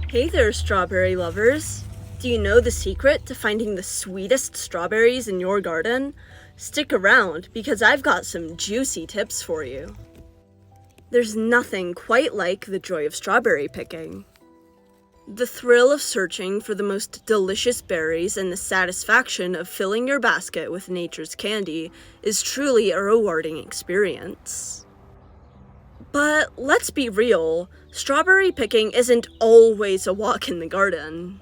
Hey there, strawberry lovers! Do you know the secret to finding the sweetest strawberries in your garden? Stick around, because I've got some juicy tips for you. There's nothing quite like the joy of strawberry picking. The thrill of searching for the most delicious berries and the satisfaction of filling your basket with nature's candy is truly a rewarding experience. But let's be real, strawberry picking isn't always a walk in the garden.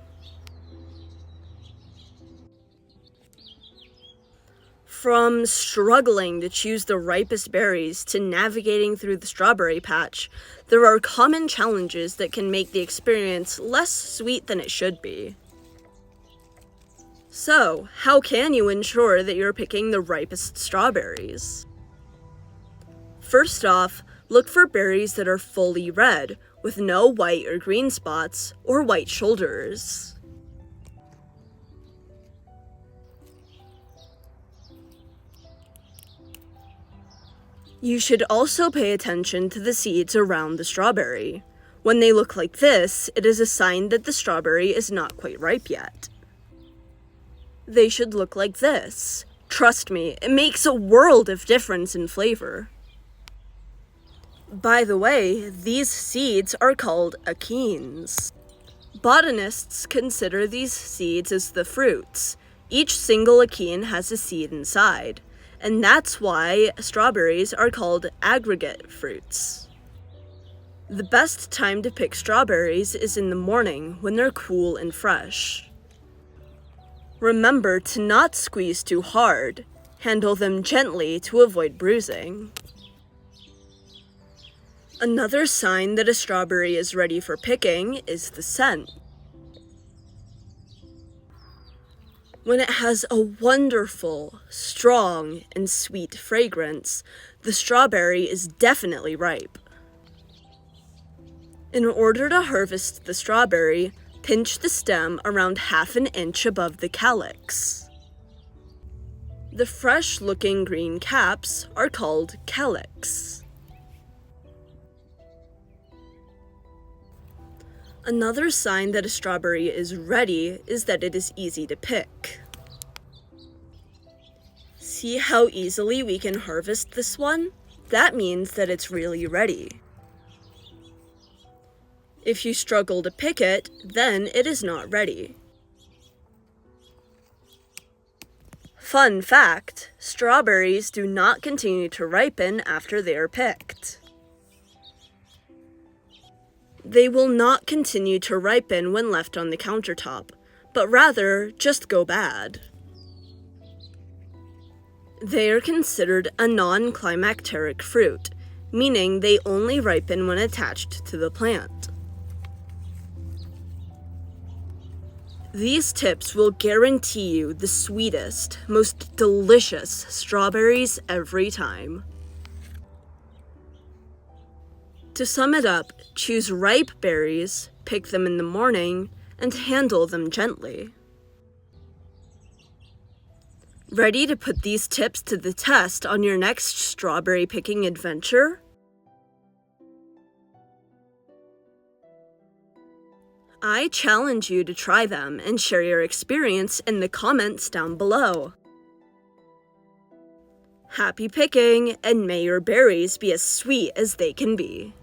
From struggling to choose the ripest berries to navigating through the strawberry patch, there are common challenges that can make the experience less sweet than it should be. So, how can you ensure that you're picking the ripest strawberries? First off, look for berries that are fully red, with no white or green spots or white shoulders. You should also pay attention to the seeds around the strawberry. When they look like this, it is a sign that the strawberry is not quite ripe yet. They should look like this. Trust me, it makes a world of difference in flavor. By the way, these seeds are called achenes. Botanists consider these seeds as the fruits. Each single achene has a seed inside, and that's why strawberries are called aggregate fruits. The best time to pick strawberries is in the morning when they're cool and fresh. Remember to not squeeze too hard. Handle them gently to avoid bruising. Another sign that a strawberry is ready for picking is the scent. When it has a wonderful, strong, and sweet fragrance, the strawberry is definitely ripe. In order to harvest the strawberry, pinch the stem around half an inch above the calyx. The fresh-looking green caps are called calyx. Another sign that a strawberry is ready is that it is easy to pick. See how easily we can harvest this one? That means that it's really ready. If you struggle to pick it, then it is not ready. Fun fact, strawberries do not continue to ripen after they are picked. They will not continue to ripen when left on the countertop, but rather just go bad. They are considered a non-climacteric fruit, meaning they only ripen when attached to the plant. These tips will guarantee you the sweetest, most delicious strawberries every time. To sum it up, choose ripe berries, pick them in the morning, and handle them gently. Ready to put these tips to the test on your next strawberry picking adventure? I challenge you to try them and share your experience in the comments down below. Happy picking, and may your berries be as sweet as they can be.